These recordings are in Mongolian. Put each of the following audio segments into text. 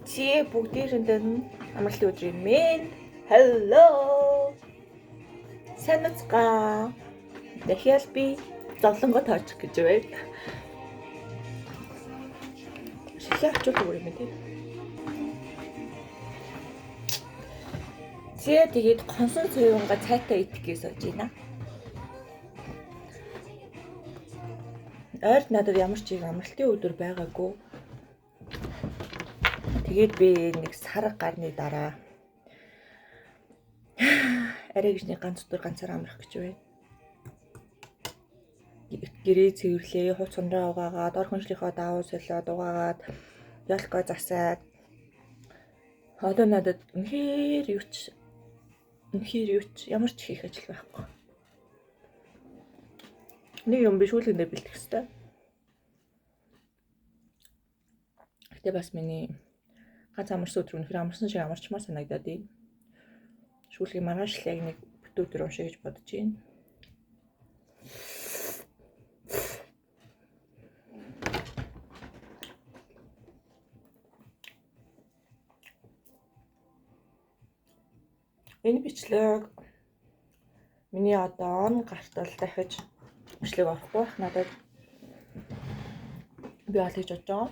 Чи бүгдээрэнд нь амралтын өдрийн минь. Hello. Санацгаа. Дахиад би зовлонгоо тоочих гэж байна. Шилээ очиж өгөх юм тий. Тэгээд гонсон цувинга цайтай идэх гэж сууж байна. Ойрд надад ямар ч юм амралтын өдөр байгаагүй. Тэгээд би нэг сар гарны дараа арай гэж нэг ганц өдөр ганцаар амрах гэж байна. Гэрээ цэвэрлээ, хувц ундраа угаагаад, ор хүншлийнхөө даавуу солиод угаагаад, ялко засаад. Одоо надад үнэхээр юу ч ямар ч хийх ажил байхгүй. Нэг юм биш үлгэндээ бэлтгэх хэрэгтэй. Гэтэ бас миний ганц амарсан өдөр үнэхээр амарсан шиг амарчмаар санагдаад байна. Шүүлгийн маргаашлыг нэг бүтэн өдөр уншия гэж бодож байна. Энэ бичлэг миний одоо гартал дахиж бичлэг орохгүй байх надад би аль хийж бодож байгаа.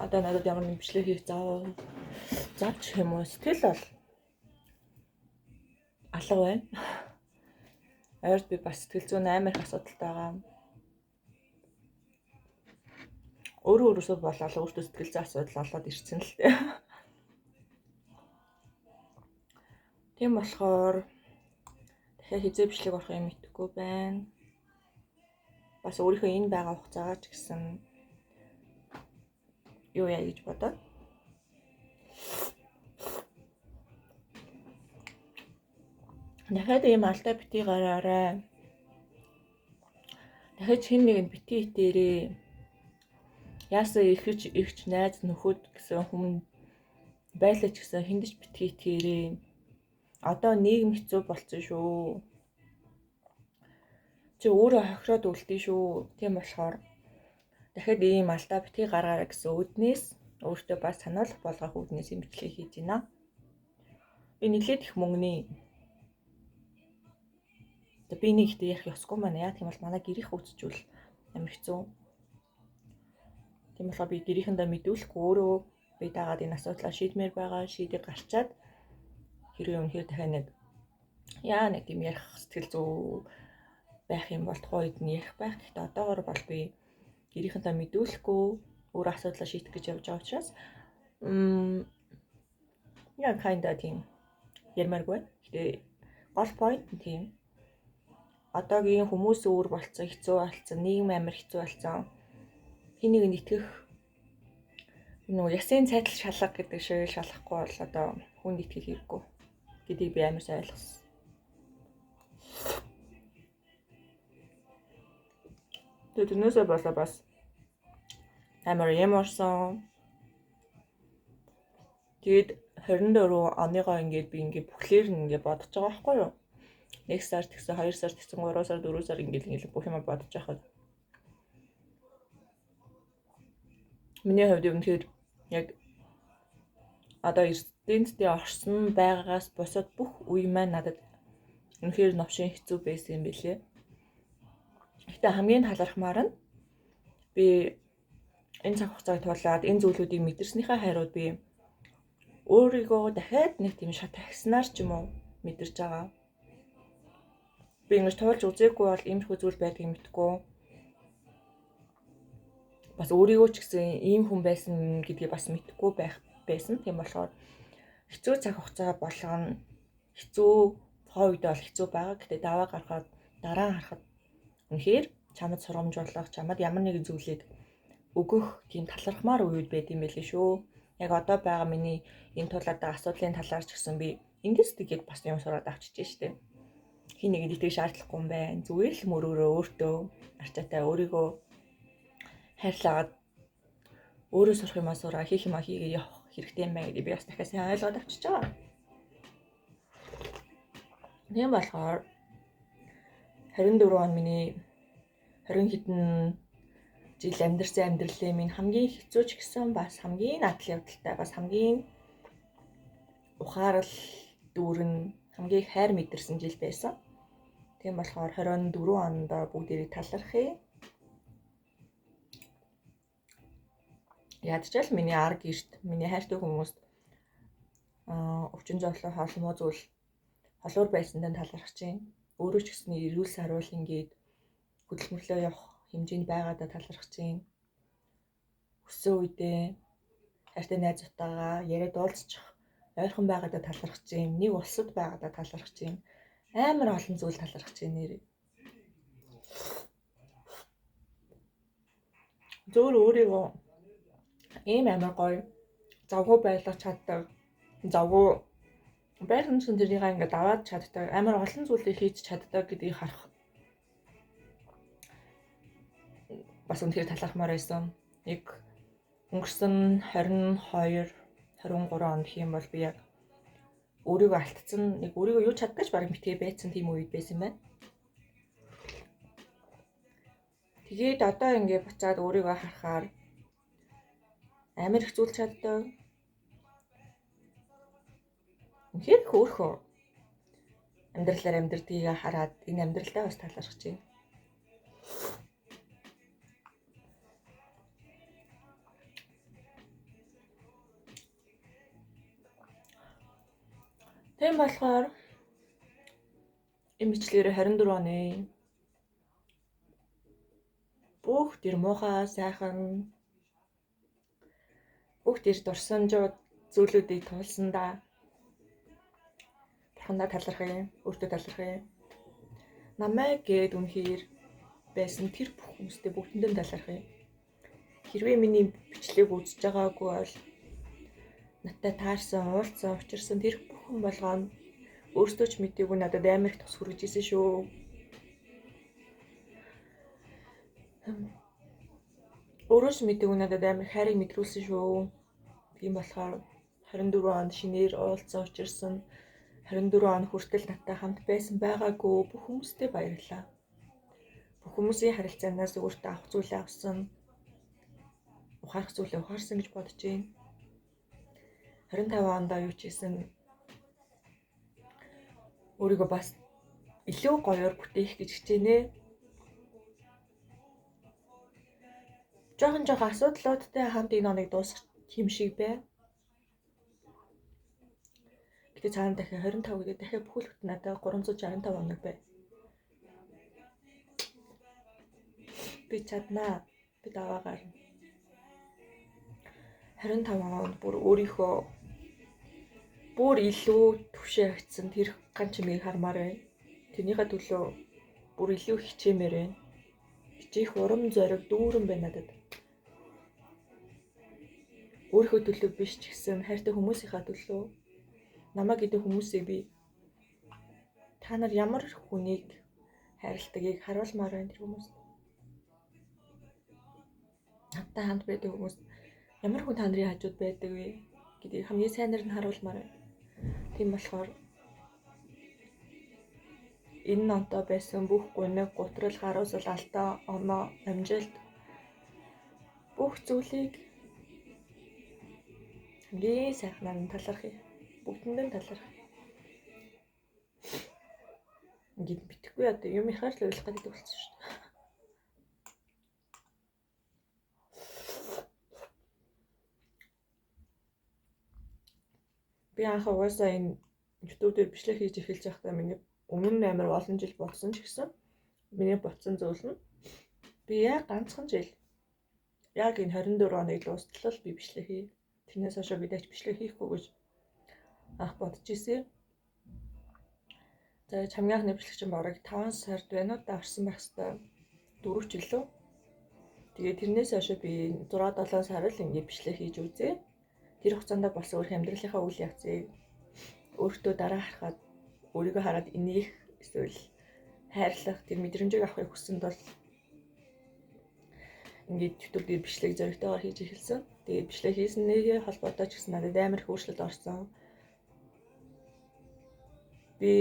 Одоо надад ямар нэг бичлэг хийх завч юм уу сэтгэл бол алга байна. Ойрд би бас сэтгэл зүйн амар их асуудалтай байгаа. Өөрөөсөө болоод өөртөө сэтгэл зүйн асуудал олоод ирсэн л дээ. Тийм болохоор дахиад хизээ бичлэг орох юм мэдэхгүй байна. Бас өөрийнхөө энэ байгаа хугацаагаа ч гэсэн юу яа гэж бодоод. Дахиад ийм алдаа битгий гараарай. Дахиад хэн нэгэнд битгий итээрээ. Яасан ихч найз нөхөд гэсэн хүн байлаач гэсэн хэндэж битгий итээрээ. Одоо нийгэм хэцүү болсон шүү. Чи өөрөө хохироод үлдээ шүү. Тийм болохоор дахиад ийм алдаа битгий гаргаарай гэсэн үднээс өөртөө бас сануулгах болгох үднээс юм бичлэг хийж байна. Би нэлээд их мөнгөний. Би нэг ихтэй ярих ёсгүй маань. Яа тийм бол манай гэрийнх үзчихвэл амар хэцүү. Тийм болохоор би гэрийнхэндээ мэдүүлэхгүй өөрөө би дагаад энэ асуудлаа шийдмээр байгаа. Шийдээ гарчаад хэрвээ үнэхээр дахиад нэг тийм ярих сэтгэл зүй байх юм бол тухайн үед нь ярих байх. Гэхдээ одоогоор бол би гэрийнхэнтэй мэдүүлэхгүй өөр асуудлаа шийдэх гэж явж байгаа учраас тийм ярмааргүй. Гэхдээ гол point нь тийм. Одоогийн хүмүүс өөр болцсон, хэцүү болцсон, нийгэм амар хэцүү болцсон. Хин нэгэнд итгэх ясын цайтал шалга гэдэг шиг шалгахгүй бол одоо хүнд итгэх хэрэггүй гэдгийг би амар сайн ойлгосон. Тэрнээсээ болоо бас амар ямарсан. Тэгээд 24 оныгоо ингээд би ингээд бүхлээр нь ингээд бодож байгаа байхгүй юу? 1 сар тэгсэн, 2 сар тэгсэн, 3 сар, 4 сар ингээд бүх юм бодож байхад. Миний хувьд үнэхээр яг одоо эрдэнэтдээ орсон байгаагаас босоод бүх үе маань надад үнэхээр новшин хэцүү байсан юм билээ. Гэхдээ хамгийн талархмаар нь би энэ цаг хугацааг туулаад энэ зүйлүүдийг мэдэрснийхээ хариуд би өөрийгөө дахиад нэг тийм шат ахиснаар ч юм уу мэдэрч байгаа. Би ингэж туулж үзээгүй бол иймэрхүү зүйл байдгийг мэдгүй. Бас өөрийгөө ч гэсэн ийм хүн байсан гэдгийг бас мэдгүй байсан. Тийм болохоор хэцүү цаг хугацаа болгоно. Хэцүү хувьд бол хэцүү байгаа. Гэтэ даваа гарахад дараа нь харахад үнэхээр чамд сургамжуулах, чамд ямар нэгэн зүйлийг өгөх тийм талархмаар үед байд юм байл шүү. Яг одоо байгаа миний энэ тулаад байгаа асуудлын талаар ч гэсэн би эндээс тэгээд бас юм сураад авчиж штэ. Хин нэгэнд итгэж шаардлагагүй юм байна. Зүгээр л мөрөөрөө өөртөө арчаатай өөрийгөө хайрлаад өөрөө сурах юмаа сураа, хийх юмаа хийгээ явах хэрэгтэй юм байна гэдгийг би бас дахиад сайн ойлгоод авчиж байгаа. Тийм болохоор 24 он миний 20 хэдэн жил амьдарсан амьдралын минь хамгийн хэцүү ч гэсэн бас хамгийн надад явдалтай, бас хамгийн ухаарал дүүрэн, хамгийн хайр мэдэрсэн жил байсан. Тийм болохоор 24 онд бүгдээрээ талархъя. Ядчил миний арга гэрт, миний хайртай хүмүүст өвчин зовлон холмоо зүйл холуур байсандаа талархаж байна. Өөрөө ч гэсэн эрүүл саруул ингээд хөдөлмөрлөө явах хэмжээнд байгаадаа талархаж байна. Өссөн үедээ хайртай найзуудтайгаа яриад уулзчих ойрхон байгаадаа талархаж байна. Нэг улсад байгаадаа талархаж байна. Амар олон зүйл талархаж байна нэрээ. Зөвөр өөрийгөө ийм амар гоё завгүй байлгах чаддаг. Завгүй байсан ч тэрийг ингээд аваад чаддаг. Амар олон зүйлийг хийж чаддаг гэдгийг харах бас үнэхээр талархмаар байсан. Нэг өнгөрсөн 22, 23 онд гэх юм бол би яг өөрийгөө алдсан, нэг өөрийгөө юу чаддаг ч бараг битгий байцсан тийм үед байсан байна. Тэгээд одоо ингээд буцаад өөрийгөө харахаар амар их зүйл чаддаг. Үнэхээр хөөрхөө амьдралаар амьдрдгийг хараад энэ амьдралдаа бас талархаж байна. Тийм болохоор энэ бичлэгээр 24 оны бүх тэр муухай сайхан бүх тэр дурсан зүйлүүдийг туулсандаа бурхандаа талархъя, өөртөө талархъя. Намайг гээд үнэхээр байсан тэр бүх хүмүүстээ бүгдэндээ талархъя. Хэрвээ миний бичлэгийг үзэж байгаагүй бол надтай таарсан, уулзсан, учирсан тэр бүхэн болгоно өөртөө ч мэдээгүй надад амар их тус хүргэж исэн шүү. Өөрөө ч мэдээгүй надад амар хайрыг мэдрүүлсэн шүү. Тийм болохоор 24 онд шинээр уулзсан, учирсан 24 он хүртэл надтай хамт байсан байгаагүй бүх хүмүүстээ баярлалаа. Бүх хүмүүсийн харилцаанаас өөртөө авах зүйлээ авсан, ухаарах зүйлээ ухаарсан гэж бодож байна. 25 онд юу ч хийсэн өөрийгөө бас илүү гоёор бүтээх гэж хичээнэ. Жохон асуудлуудтай хамт энэ оныг дуусгах юм шиг бай. Гэтэ цаана дахиад 25 гэдэг дахиад бүхэл бүтэн надад 365 оног бай. Би чаднаа. Би даваа гарна. 25 онд бүр өөрийнхөө бүр илүү төвшөө хагцсан тэр ганц чимийг хармаар байна. Тэрнийхээ төлөө бүр илүү хичээмээр байна. Хичээх урам зориг дүүрэн байна надад. Өөрийнхөө төлөө биш ч гэсэн хайртай хүмүүсийнхаа төлөө намайг гэдэг хүмүүсийг би та нар ямар хүнийг хайрладгийг харуулмаар байна тэр хүмүүст. Надтай хамт байдаг хүмүүс ямар хүн та нарын хажууд байдаг вэ гэдгийг хамгийн сайнаар нь харуулмаар байна. Тийм болохоор энэ онтой байсан бүх гуниг, гутрал, харуулсал, алдаа, оноо, амжилт бүх зүйлийг Ингийн сайхнаар нь талархъя. Бүгдэндээ талархъя. Ингээд битгэхгүй одоо юм ихаар л ойлгох гэдэг болсон шүү дээ. Би анх угаасаа энэ YouTube дээр бичлэг хийж эхэлж байхдаа миний өмнө нь амар олон жил бодсон ч гэсэн миний бодсон зүйл нь би яг ганцхан жил яг энэ 24 оныг дуустал би бичлэг хий. Тэрнээс хойш би дач бичлэг хийхгүй гэж анх бодож ирсэн. За хамгийн анхны бичлэг чинь бараг 5 сард байна уу да орсон байх хэвээр 4 жил лөө. Тэгээд тэрнээс хойш би 6-7 сар л ингэ бичлэг хийж үзээ. Тэр хугацаанд болсон өөр амьдралынхаа үйл явцыг өөртөө дараа харахад өөрийгөө хараад инех эсвэл хайрлах тэр мэдрэмжийг авахыг хүсэнд бол ингээд YouTube дээр бичлэг зөрөгтэйгээр хийж эхэлсэн. Тэгээд бичлэг хийснээр холбоотой ч гэсэн надад амар их өөрчлөлт орсон. Би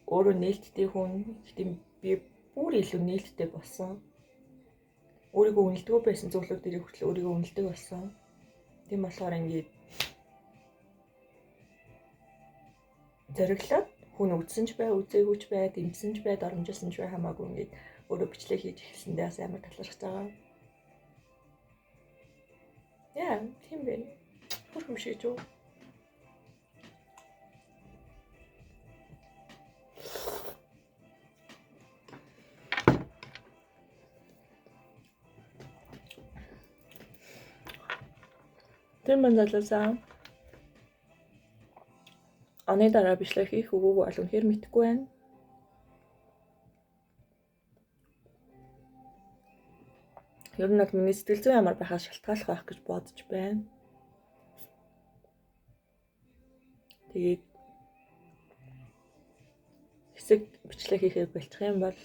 өөрөө нээлттэй хүн, гэхдээ би бүр илүү нээлттэй болсон. Өөрийгөө үнэлдэггүй байсан зүйлүүд дээр хүртэл өөрийгөө үнэлдэг болсон. Тийм болохоор ингээд зориглоод хүн үзсэн ч бай, үзээгүй ч бай, дэмжсэн ч бай, доромжилсан ч бай хамаагүй ингээд өөрөө бичлэг хийж эхэлсэндээ бас амар талархаж байгаа. Яа, тийм бэ. Бүр хөшөөж үү. Тэр манлалаа. Оны дараа бичлэг хийх үгүй бол үнэхээр мэдэхгүй байна. Ер нь миний сэтгэл зүйн ямар байхаас шалтгааллах байх гэж бодож байна. Тэгээд хэсэг бичлэг хийхээр болчих юм бол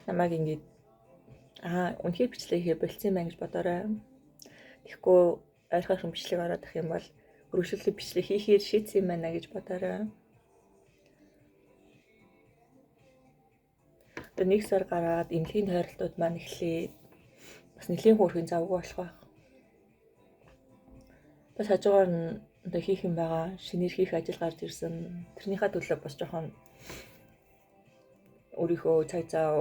намайг ингэж үнэхээр бичлэг хийхээр болцсон юм байна гэж бодоорой. Тэгэхгүй ойрхон бичлэг ороод ах юм бол өргөжлөлт бичлэг хийхээр шийдсэн юм байна гэж бодоорой. Одоо нэг сар гараад эмнэлгийн тойролтууд маань эхлээд бас нэлийн хөөрхийн завгүй болох байх. Бас хажуугаар нь одоо хийх юм байгаа. Шинээр хийх ажил гарч ирсэн. Тэрнийхээ төлөө бас жоохон өөрийнхөө цаг зав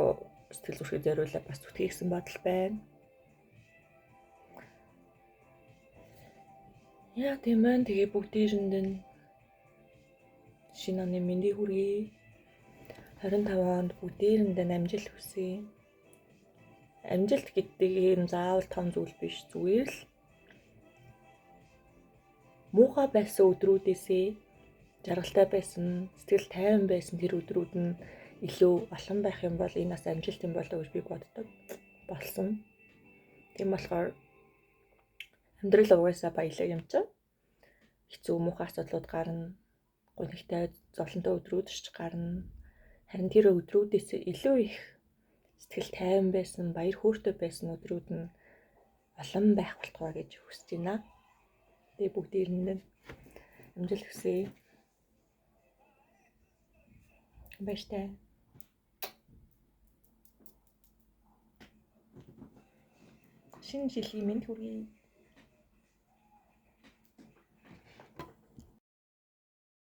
сэтгэл зүрхийг зориулаад бас зүтгэсэн бодол байна. Яа тийм байна. Тэгээ бүгдээрэнд нь шинэ оны мэндийг хүргэе. 25 онд бүгдээрэнд нь амжилт хүсье. Амжилт гэдэг юм заавал том зүйл биш. Зүгээр л муухай байсан өдрүүдээсээ жаргалтай байсан, сэтгэл тайван байсан тэр өдрүүд нь илүү олон байх юм бол энэ бас амжилт юм болоо гэж би боддог. Болсон. Тийм болохоор амьдрал угаасаа баялаг юм чинь. Хэцүү муухай асуудлууд гарна. Гонхтой зовлонтой өдрүүд ч гарна. Харин тэр өдрүүдээс илүү их сэтгэл тайван байсан, баяр хөөртэй байсан өдрүүд нь олон байх болтугай гэж хүсэж байна. Тэгээ бүгдээрэнд нь амжилт хүсье. Баяртай. Шинэ жилийн мэнд хүргэе.